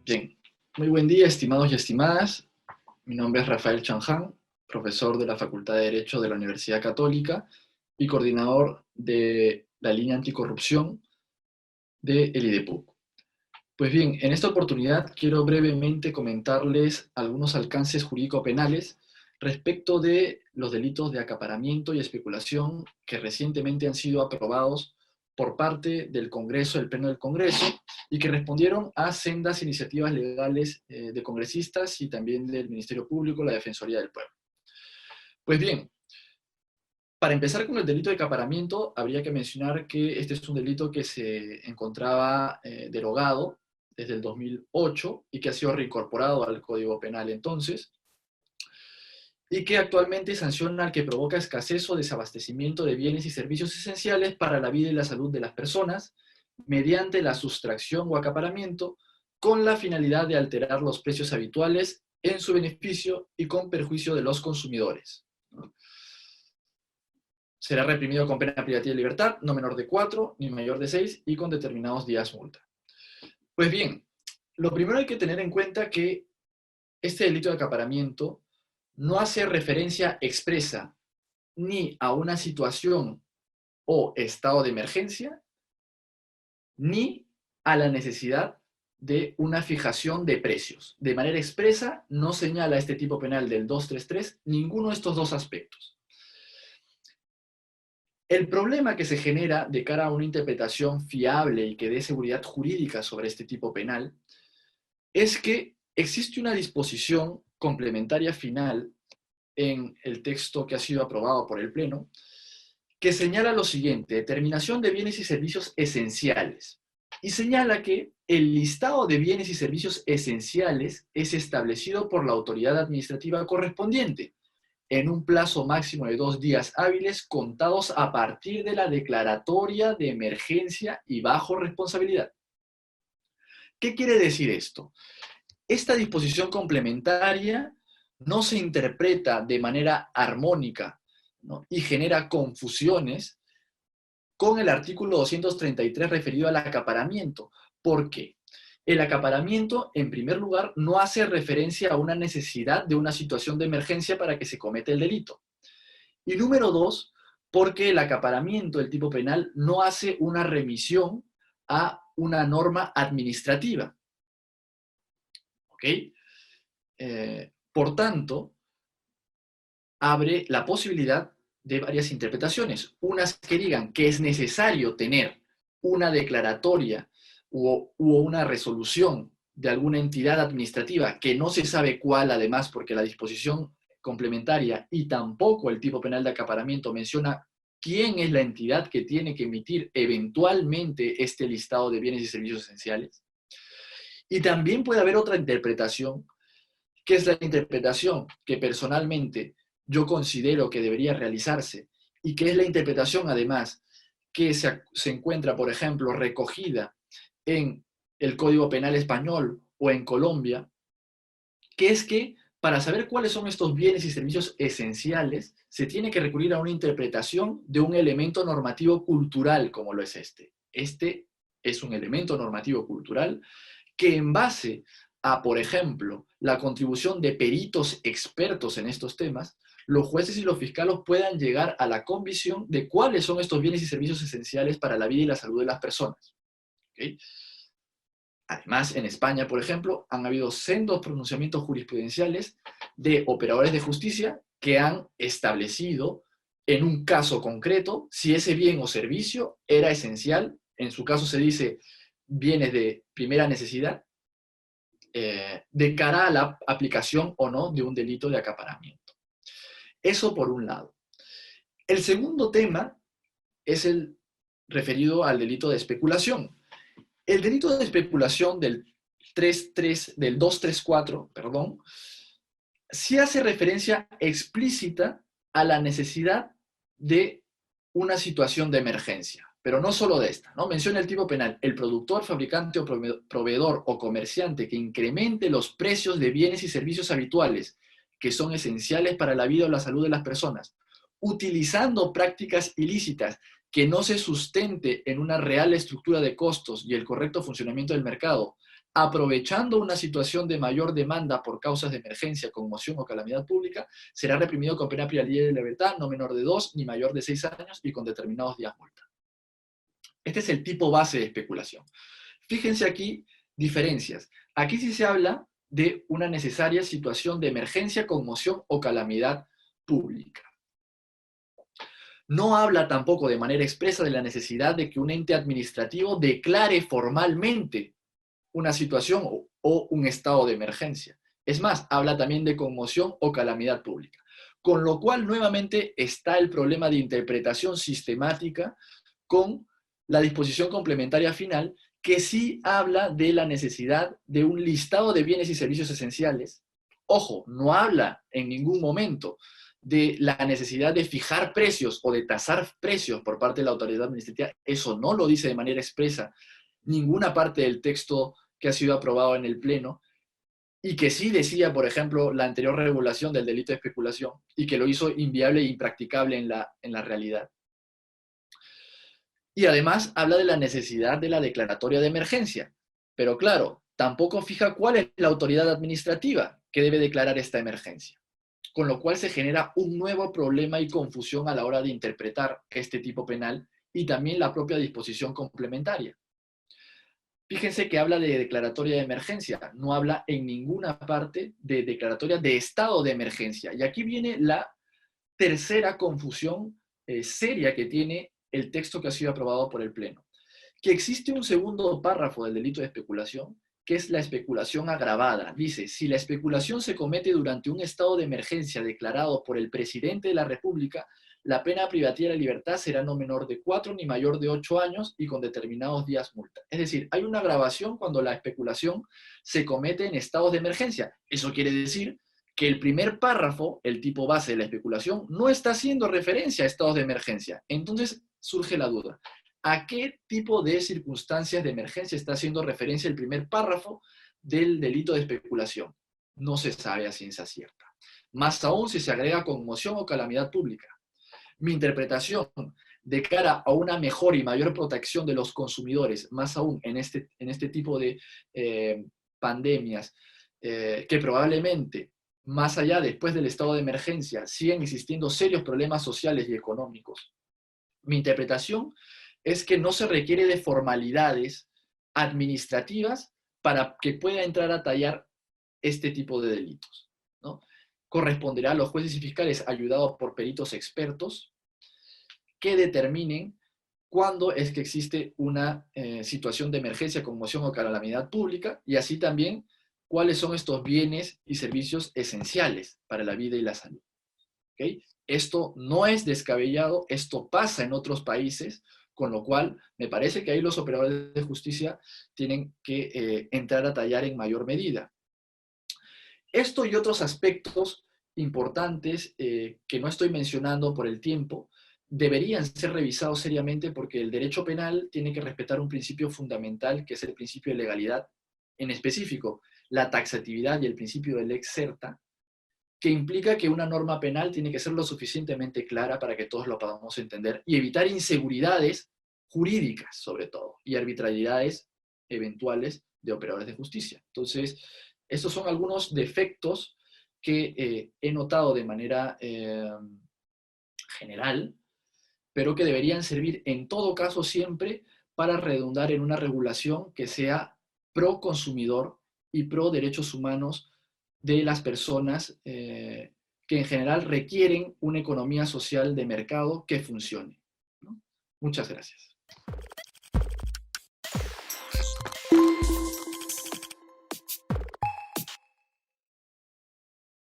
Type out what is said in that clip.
Bien, muy buen día, estimados y estimadas. Mi nombre es Rafael Chanján, profesor de la Facultad de Derecho de la Universidad Católica y coordinador de la línea anticorrupción del IDEPUC. Pues bien, en esta oportunidad quiero brevemente comentarles algunos alcances jurídico-penales respecto de los delitos de acaparamiento y especulación que recientemente han sido aprobados por parte del Congreso, el Pleno del Congreso, y que respondieron a sendas iniciativas legales de congresistas y también del Ministerio Público, la Defensoría del Pueblo. Pues bien, para empezar con el delito de acaparamiento, habría que mencionar que este es un delito que se encontraba derogado desde el 2008 y que ha sido reincorporado al Código Penal entonces, y que actualmente sanciona al que provoca escasez o desabastecimiento de bienes y servicios esenciales para la vida y la salud de las personas, mediante la sustracción o acaparamiento, con la finalidad de alterar los precios habituales en su beneficio y con perjuicio de los consumidores. Será reprimido con pena privativa de libertad, no menor de 4, ni mayor de 6, y con determinados días multa. Pues bien, lo primero hay que tener en cuenta que este delito de acaparamiento no hace referencia expresa ni a una situación o estado de emergencia, ni a la necesidad de una fijación de precios. De manera expresa, no señala este tipo penal del 233 ninguno de estos dos aspectos. El problema que se genera de cara a una interpretación fiable y que dé seguridad jurídica sobre este tipo penal es que existe una disposición complementaria final en el texto que ha sido aprobado por el Pleno, que señala lo siguiente: determinación de bienes y servicios esenciales. Y señala que el listado de bienes y servicios esenciales es establecido por la autoridad administrativa correspondiente, en un plazo máximo de 2 días hábiles contados a partir de la declaratoria de emergencia y bajo responsabilidad. ¿Qué quiere decir esto? Esta disposición complementaria no se interpreta de manera armónica, ¿no?, y genera confusiones con el artículo 233 referido al acaparamiento. ¿Por qué? El acaparamiento, en primer lugar, no hace referencia a una necesidad de una situación de emergencia para que se cometa el delito. Y número dos, porque el acaparamiento del tipo penal no hace una remisión a una norma administrativa. ¿Ok? Por tanto, abre la posibilidad de varias interpretaciones. Unas que digan que es necesario tener una declaratoria u una resolución de alguna entidad administrativa, que no se sabe cuál además, porque la disposición complementaria y tampoco el tipo penal de acaparamiento menciona quién es la entidad que tiene que emitir eventualmente este listado de bienes y servicios esenciales. Y también puede haber otra interpretación, que es la interpretación que personalmente yo considero que debería realizarse, y que es la interpretación además que se encuentra, por ejemplo, recogida en el Código Penal español o en Colombia, que es que para saber cuáles son estos bienes y servicios esenciales, se tiene que recurrir a una interpretación de un elemento normativo cultural como lo es este. Este es un elemento normativo cultural que, en base a, por ejemplo, la contribución de peritos expertos en estos temas, los jueces y los fiscales puedan llegar a la convicción de cuáles son estos bienes y servicios esenciales para la vida y la salud de las personas. ¿Okay? Además, en España, por ejemplo, han habido sendos pronunciamientos jurisprudenciales de operadores de justicia que han establecido en un caso concreto si ese bien o servicio era esencial. En su caso se dice bienes de primera necesidad, de cara a la aplicación o no de un delito de acaparamiento. Eso por un lado. El segundo tema es el referido al delito de especulación. El delito de especulación del 234, sí hace referencia explícita a la necesidad de una situación de emergencia, pero no solo de esta, ¿no? Menciona el tipo penal: el productor, fabricante o proveedor o comerciante que incremente los precios de bienes y servicios habituales que son esenciales para la vida o la salud de las personas, utilizando prácticas ilícitas que no se sustente en una real estructura de costos y el correcto funcionamiento del mercado, aprovechando una situación de mayor demanda por causas de emergencia, conmoción o calamidad pública, será reprimido con pena privativa de libertad no menor de 2 ni mayor de 6 años y con determinados días multa. Este es el tipo base de especulación. Fíjense aquí diferencias. Aquí sí se habla de una necesaria situación de emergencia, conmoción o calamidad pública. No habla tampoco de manera expresa de la necesidad de que un ente administrativo declare formalmente una situación o un estado de emergencia. Es más, habla también de conmoción o calamidad pública. Con lo cual, nuevamente, está el problema de interpretación sistemática con la disposición complementaria final, que sí habla de la necesidad de un listado de bienes y servicios esenciales. Ojo, no habla en ningún momento de la necesidad de fijar precios o de tasar precios por parte de la autoridad administrativa. Eso no lo dice de manera expresa ninguna parte del texto que ha sido aprobado en el Pleno, y que sí decía, por ejemplo, la anterior regulación del delito de especulación, y que lo hizo inviable e impracticable en la realidad. Y además habla de la necesidad de la declaratoria de emergencia. Pero claro, tampoco fija cuál es la autoridad administrativa que debe declarar esta emergencia. Con lo cual se genera un nuevo problema y confusión a la hora de interpretar este tipo penal y también la propia disposición complementaria. Fíjense que habla de declaratoria de emergencia, no habla en ninguna parte de declaratoria de estado de emergencia. Y aquí viene la tercera confusión seria que tiene el texto que ha sido aprobado por el Pleno. Que existe un segundo párrafo del delito de especulación, que es la especulación agravada. Dice, si la especulación se comete durante un estado de emergencia declarado por el presidente de la República, la pena privativa de libertad será no menor de 4 ni mayor de 8 años y con determinados días multa. Es decir, hay una agravación cuando la especulación se comete en estados de emergencia. Eso quiere decir que el primer párrafo, el tipo base de la especulación, no está haciendo referencia a estados de emergencia. Entonces surge la duda. ¿A qué tipo de circunstancias de emergencia está haciendo referencia el primer párrafo del delito de especulación? No se sabe a ciencia cierta. Más aún si se agrega conmoción o calamidad pública. Mi interpretación de cara a una mejor y mayor protección de los consumidores, más aún en este tipo de pandemias, que probablemente, más allá después del estado de emergencia, siguen existiendo serios problemas sociales y económicos. Mi interpretación es que no se requiere de formalidades administrativas para que pueda entrar a tallar este tipo de delitos, ¿no? Corresponderá a los jueces y fiscales ayudados por peritos expertos que determinen cuándo es que existe una situación de emergencia, conmoción o calamidad pública, y así también cuáles son estos bienes y servicios esenciales para la vida y la salud. ¿Okay? Esto no es descabellado, esto pasa en otros países, con lo cual me parece que ahí los operadores de justicia tienen que entrar a tallar en mayor medida. Esto y otros aspectos importantes que no estoy mencionando por el tiempo, deberían ser revisados seriamente porque el derecho penal tiene que respetar un principio fundamental que es el principio de legalidad, en específico la taxatividad y el principio del lex certa, que implica que una norma penal tiene que ser lo suficientemente clara para que todos lo podamos entender y evitar inseguridades jurídicas, sobre todo, y arbitrariedades eventuales de operadores de justicia. Entonces, estos son algunos defectos que he notado de manera general, pero que deberían servir en todo caso siempre para redundar en una regulación que sea pro consumidor y pro derechos humanos de las personas que en general requieren una economía social de mercado que funcione, ¿no? Muchas gracias.